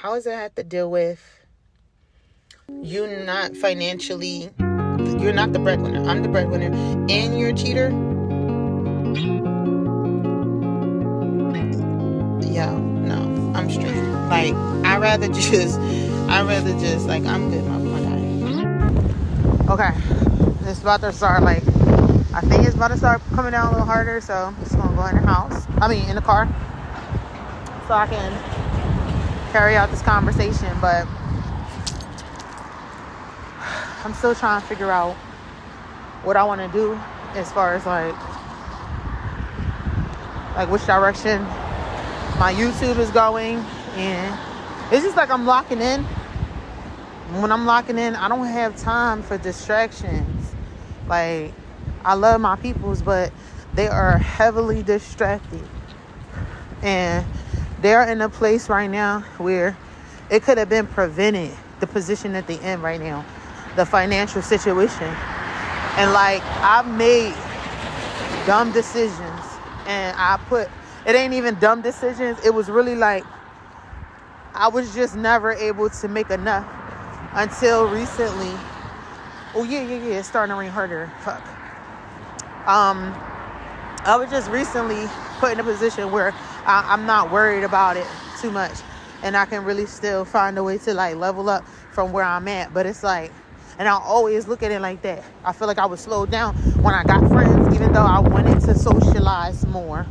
how does it have to deal with you not financially, you're not the breadwinner, I'm the breadwinner, and you're a cheater? Yo, no, I'm straight. Like, I'd rather just, like, I'm good, my guy. Okay, it's about to start, like, I think it's about to start coming down a little harder, so I'm just gonna go in the car, so I can carry out this conversation. But I'm still trying to figure out what I want to do as far as like which direction my YouTube is going. And it's just like I'm locking in. When I'm locking in, I don't have time for distractions. Like, I love my peoples, but they are heavily distracted. And they're in a place right now where it could have been prevented, the position that they're in right now, the financial situation. And like, I've made dumb decisions, and it ain't even dumb decisions. It was really like, I was just never able to make enough until recently. Oh yeah, it's starting to rain harder. Fuck. I was just recently put in a position where I'm not worried about it too much, and I can really still find a way to like level up from where I'm at. But it's like, and I always look at it like that. I feel like I was slowed down when I got friends, even though I wanted to socialize more,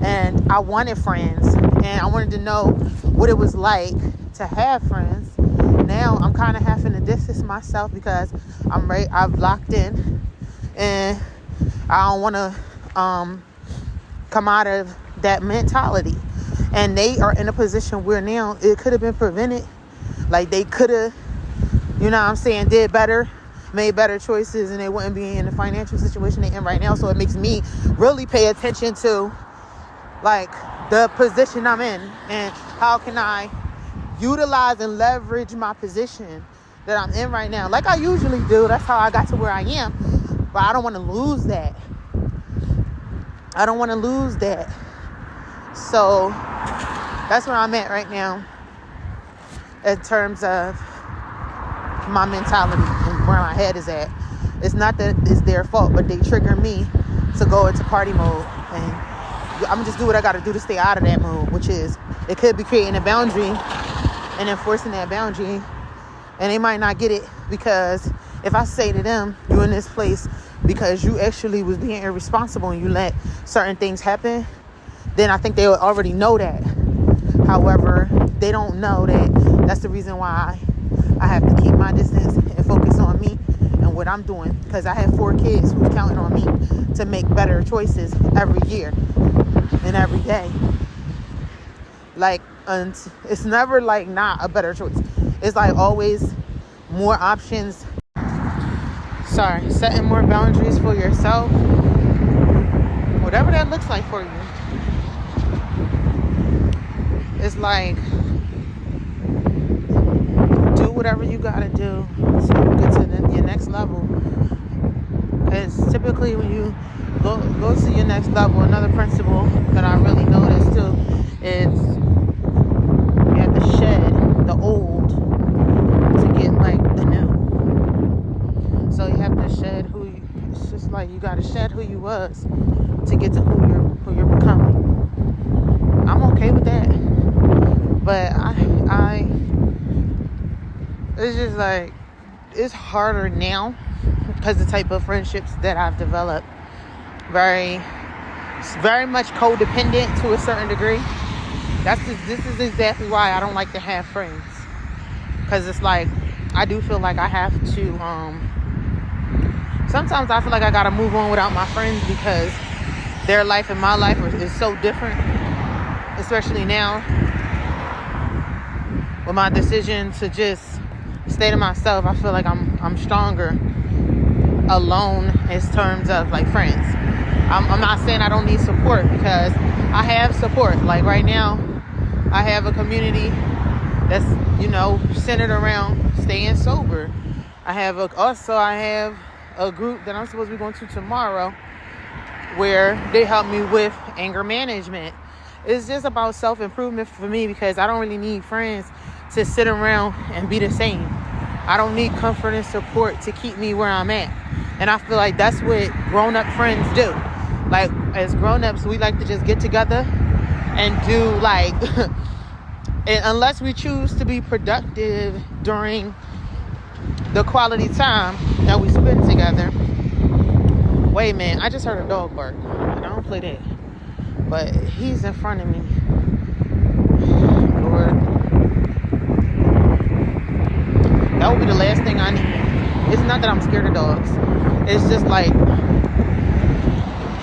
and I wanted friends, and I wanted to know what it was like to have friends. Now I'm kind of having to distance myself because I've locked in, and I don't want to come out of that mentality. And they are in a position where now it could have been prevented. Like, they could have, you know what I'm saying, did better, made better choices, and they wouldn't be in the financial situation they're in right now. So it makes me really pay attention to like the position I'm in, and how can I utilize and leverage my position that I'm in right now, like I usually do. That's how I got to where I am. But I don't want to lose that. So that's where I'm at right now in terms of my mentality and where my head is at. It's not that it's their fault, but they trigger me to go into party mode, and I'm gonna just do what I gotta do to stay out of that mode, which is, it could be creating a boundary and enforcing that boundary, and they might not get it, because if I say to them, you in this place because you actually was being irresponsible and you let certain things happen, then I think they would already know that. However, they don't know that that's the reason why I have to keep my distance and focus on me and what I'm doing, because I have 4 kids who's counting on me to make better choices every year and every day. Like, and it's never like not a better choice. It's like always more options. Setting more boundaries for yourself, whatever that looks like for you. It's like, do whatever you gotta do to get to your next level. Because typically when you go to your next level, another principle that I really noticed too is you have to shed the old to get like the new. So you have to shed it's just like you gotta shed who you was to get to who you're becoming. I'm okay with that. But I it's just like, it's harder now because the type of friendships that I've developed, very much codependent to a certain degree. This is exactly why I don't like to have friends, because it's like, I do feel like I have to sometimes I feel like I gotta move on without my friends, because their life and my life is so different, especially now with my decision to just stay to myself. I feel like I'm stronger alone in terms of like friends. I'm not saying I don't need support, because I have support. Like right now, I have a community that's, centered around staying sober. I have a group that I'm supposed to be going to tomorrow, where they help me with anger management. It's just about self-improvement for me, because I don't really need friends to sit around and be the same. I don't need comfort and support to keep me where I'm at. And I feel like that's what grown-up friends do. Like, as grown-ups, we like to just get together and do, like, and unless we choose to be productive during the quality time that we spend together. Wait, man, I just heard a dog bark. And I don't play that. But he's in front of me. Lord. That would be the last thing I need. It's not that I'm scared of dogs. It's just like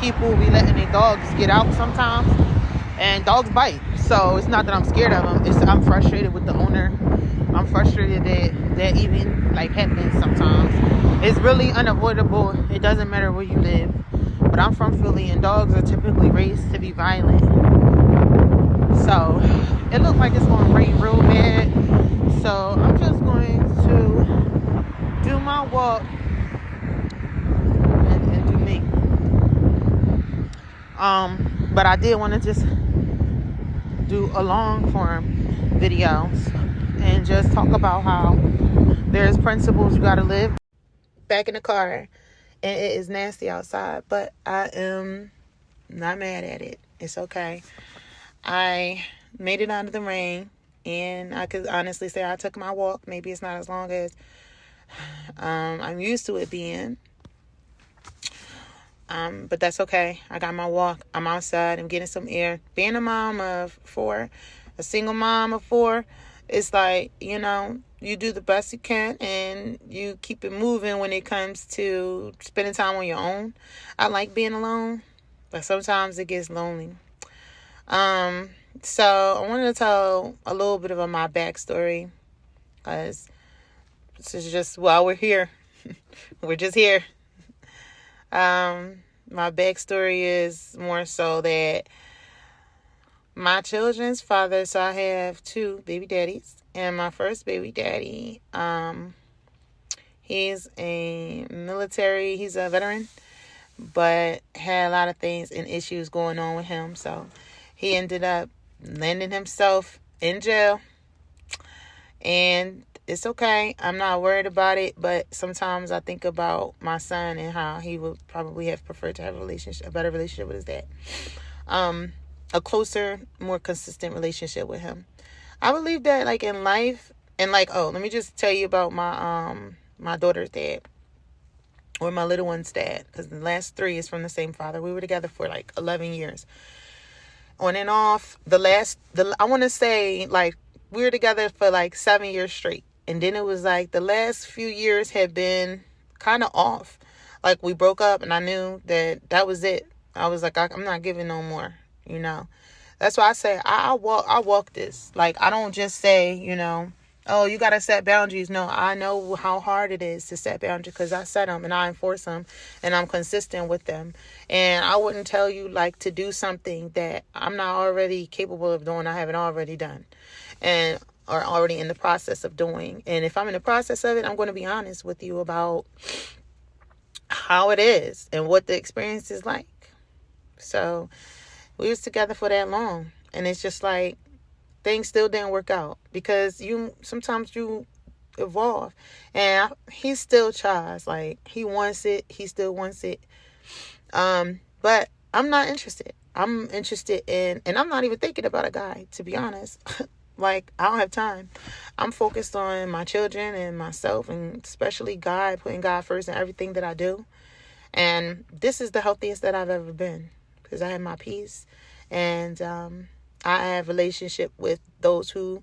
people be letting their dogs get out sometimes. And dogs bite. So it's not that I'm scared of them. It's I'm frustrated with the owner. I'm frustrated that even like happens sometimes. It's really unavoidable. It doesn't matter where you live. But I'm from Philly, and dogs are typically raised to be violent. So it looks like it's going to rain real bad. So I'm just going to do my walk and do me. But I did want to just do a long form videos and just talk about how there's principles you got to live. Back in the car, and it is nasty outside, but I am not mad at it. It's okay. I made it out of the rain, and I could honestly say I took my walk. Maybe it's not as long as I'm used to it being. But that's okay. I got my walk. I'm outside. I'm getting some air. Being a mom of 4, a single mom of 4, it's like, you know, you do the best you can and you keep it moving when it comes to spending time on your own. I like being alone, but sometimes it gets lonely. So I wanted to tell a little bit about my backstory, because this is just while we're here. We're just here. My backstory is more so that my children's father, so I have 2 baby daddies, and my first baby daddy, he's a military, he's a veteran, but had a lot of things and issues going on with him, so he ended up landing himself in jail, and it's okay. I'm not worried about it, but sometimes I think about my son and how he would probably have preferred to have a better relationship with his dad. A closer, more consistent relationship with him. I believe that, like, in life, and like, let me just tell you about my daughter's dad, or my little one's dad, because the last 3 is from the same father. We were together for like 11 years, on and off. I want to say, like, we were together for like 7 years straight, and then it was like the last few years had been kind of off. Like, we broke up, and I knew that was it. I was like, I'm not giving no more. You know, that's why I say I walk this. Like, I don't just say, you know, oh, you got to set boundaries. No, I know how hard it is to set boundaries, because I set them and I enforce them and I'm consistent with them. And I wouldn't tell you, like, to do something that I'm not already capable of doing. I haven't already done and are already in the process of doing. And if I'm in the process of it, I'm going to be honest with you about how it is and what the experience is like. So we was together for that long, and it's just like things still didn't work out, because sometimes you evolve, and he still tries. Like, he wants it, he still wants it, but I'm not interested. I'm interested in, and I'm not even thinking about a guy, to be honest. Like, I don't have time. I'm focused on my children and myself, and especially God, putting God first in everything that I do. And this is the healthiest that I've ever been, because I have my peace, and I have relationship with those who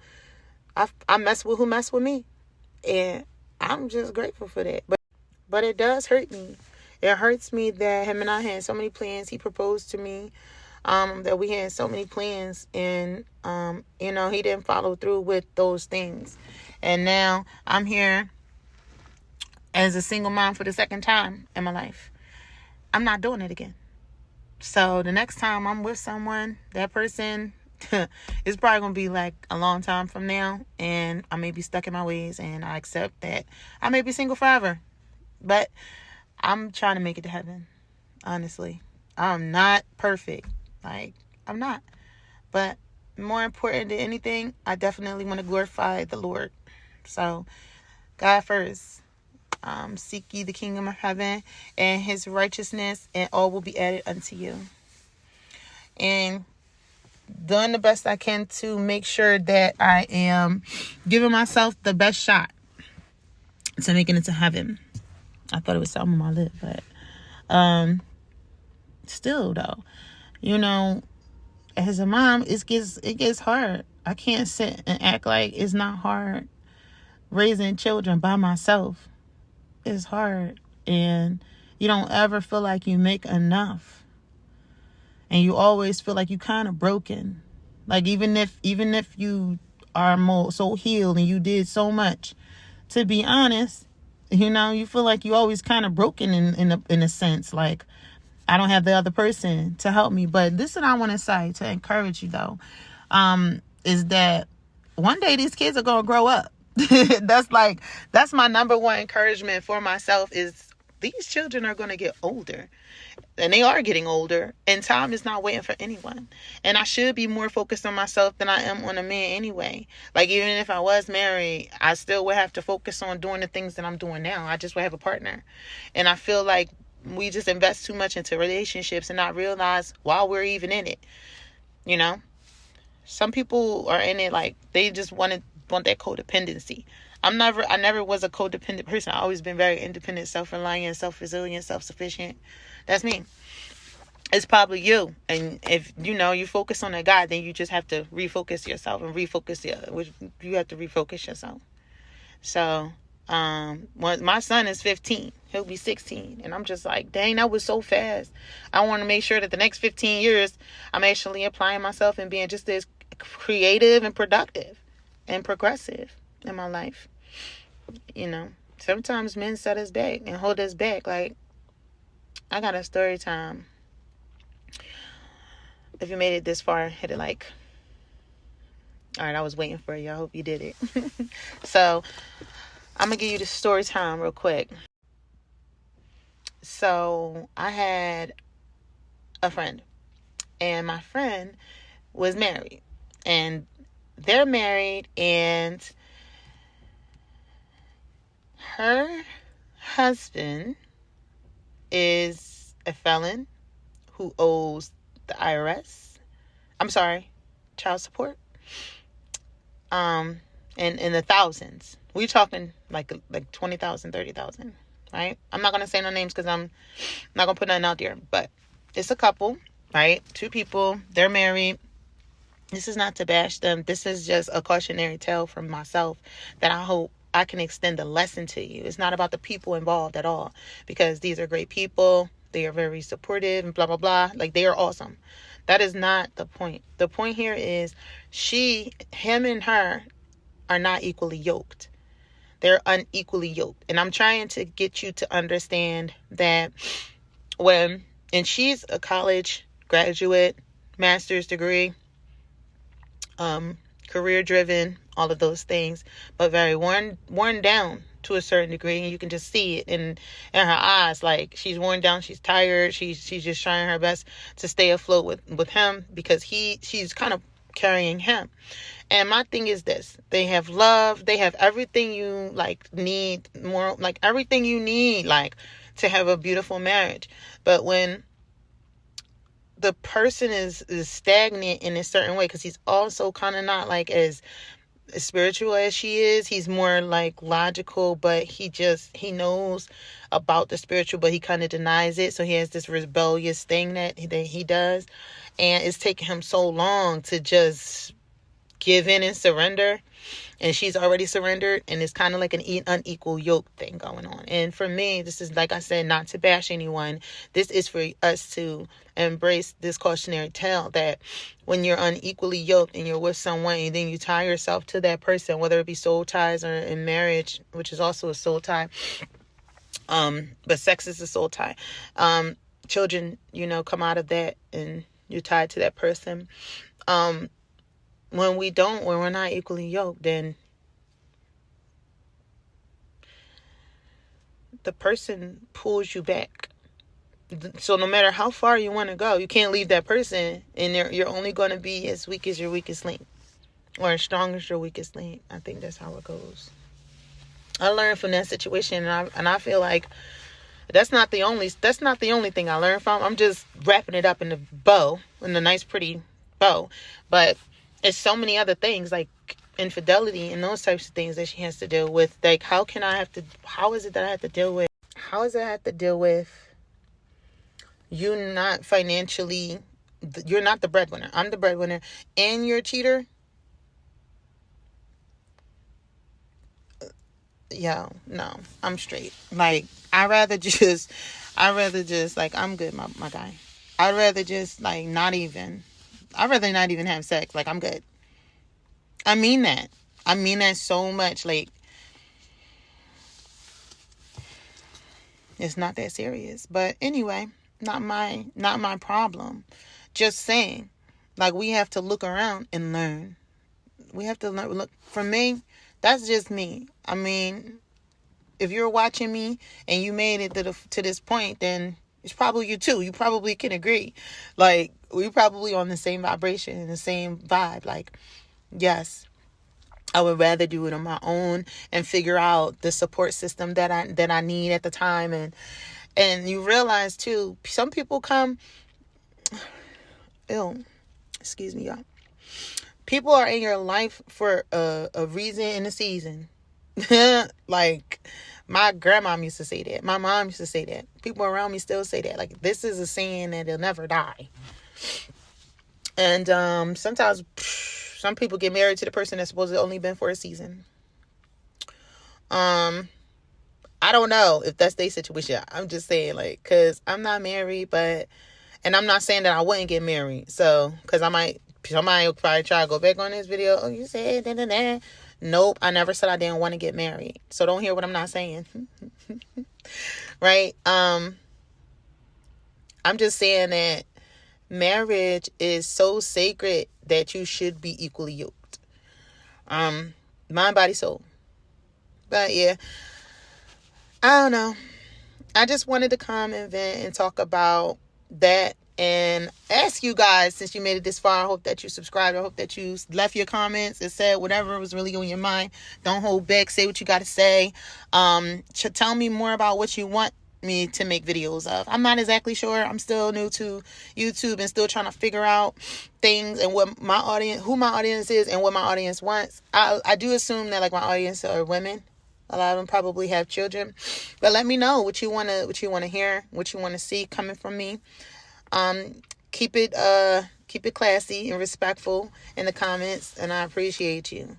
I mess with, who mess with me, and I'm just grateful for that. But it does hurt me. It hurts me that him and I had so many plans. He proposed to me, that we had so many plans, and you know, he didn't follow through with those things, and now I'm here as a single mom for the second time in my life. I'm not doing it again. So the next time I'm with someone, that person is probably going to be like a long time from now, and I may be stuck in my ways, and I accept that I may be single forever, but I'm trying to make it to heaven. Honestly, I'm not perfect. Like, I'm not, but more important than anything, I definitely want to glorify the Lord. So, God first. Seek ye the kingdom of heaven and his righteousness, and all will be added unto you. And doing the best I can to make sure that I am giving myself the best shot to making it to heaven. I thought it was something on my lip, but still though, as a mom, it gets hard. I can't sit and act like it's not hard raising children by myself. It's hard, and you don't ever feel like you make enough, and you always feel like you kind of broken. Like even if you are so healed and you did so much, to be honest, you feel like you always kind of broken in a sense. Like, I don't have the other person to help me. But this is what I want to say to encourage you though, is that one day these kids are gonna grow up. That's my number one encouragement for myself, is these children are going to get older, and they are getting older, and time is not waiting for anyone. And I should be more focused on myself than I am on a man anyway. Like, even if I was married, I still would have to focus on doing the things that I'm doing now. I just would have a partner. And I feel like we just invest too much into relationships and not realize while we're even in it. Some people are in it like they just want that codependency. I never was a codependent person. I've always been very independent, self-reliant, self-resilient, self-sufficient. That's me. It's probably you. And if you focus on that God, then you just have to refocus yourself and you have to refocus yourself. So when my son is 15, he'll be 16, and I'm just like, dang, that was so fast. I want to make sure that the next 15 years I'm actually applying myself and being just as creative and productive and progressive in my life. Sometimes men set us back and hold us back. Like, I got a story time. If you made it this far, hit it like. All right, I was waiting for you. I hope you did it. So I'm gonna give you the story time real quick. So I had a friend, and my friend was married, and they're married, and her husband is a felon who owes the IRS. I'm sorry, child support. In the thousands. We're talking like 20,000, 30,000, right? I'm not gonna say no names because I'm not gonna put nothing out there. But it's a couple, right? Two people. They're married. This is not to bash them. This is just a cautionary tale from myself that I hope I can extend a lesson to you. It's not about the people involved at all, because these are great people. They are very supportive and blah, blah, blah. Like, they are awesome. That is not the point. The point here is him and her are not equally yoked. They're unequally yoked. And I'm trying to get you to understand that and she's a college graduate, master's degree, career driven, all of those things, but very worn down to a certain degree, and you can just see it in her eyes. Like, she's worn down, she's tired, she's just trying her best to stay afloat with him, because she's kind of carrying him. And my thing is this: they have love, they have everything you need, more like everything you need to have a beautiful marriage. But when the person is stagnant in a certain way, because he's also kind of not as spiritual as she is. He's more logical, but he knows about the spiritual, but he kind of denies it. So he has this rebellious thing that he does, and it's taken him so long to just give in and surrender. And she's already surrendered, and it's kind of like an unequal yoke thing going on. And for me, this is, like I said, not to bash anyone. This is for us to embrace this cautionary tale that when you're unequally yoked and you're with someone, and then you tie yourself to that person, whether it be soul ties or in marriage, which is also a soul tie, but sex is a soul tie. Children, come out of that, and you're tied to that person. When we're not equally yoked, then the person pulls you back. So no matter how far you want to go, you can't leave that person, and you're only going to be as weak as your weakest link, or as strong as your weakest link. I think that's how it goes. I learned from that situation, and I feel like that's not the only thing I learned from. I'm just wrapping it up in a nice pretty bow, but it's so many other things like infidelity and those types of things that she has to deal with. Like, how is it that I have to deal with? How does it have to deal with you not financially? You're not the breadwinner. I'm the breadwinner, and you're a cheater. Yo, no, I'm straight. Like, I'd rather just, like, I'm good, my guy. I'd rather just, like, I'd rather not even have sex. Like, I'm good. I mean that. I mean that so much. Like, it's not that serious. But anyway, not my problem. Just saying. Like, we have to look around and learn. We have to learn. Look, for me, that's just me. I mean, if you're watching me and you made it to this point, then it's probably you too. You probably can agree. Like, we probably on the same vibration and the same vibe. Like, yes, I would rather do it on my own and figure out the support system that I need at the time. And you realize too, some people come, excuse me, y'all. People are in your life for a reason and a season. Like, my grandma used to say that. My mom used to say that. People around me still say that. Like, this is a saying that they'll never die. And sometimes some people get married to the person that's supposed to only been for a season. I don't know if that's their situation. I'm just saying, like, because I'm not married, and I'm not saying that I wouldn't get married. So, because somebody will probably try to go back on this video. Oh, you said da. Nope, I never said I didn't want to get married. So don't hear what I'm not saying. Right? I'm just saying that marriage is so sacred that you should be equally yoked. Mind, body, soul. But yeah, I don't know. I just wanted to come and vent and talk about that and ask you guys, since you made it this far, I hope that you subscribed. I hope that you left your comments and said whatever was really on your mind. Don't hold back. Say what you got to say. Tell me more about what you want me to make videos of. I'm not exactly sure. I'm still new to YouTube and still trying to figure out things and who my audience is and what my audience wants. I do assume that, like, my audience are women. A lot of them probably have children, but let me know what you want to hear, what you want to see coming from me. Keep it classy and respectful in the comments, and I appreciate you.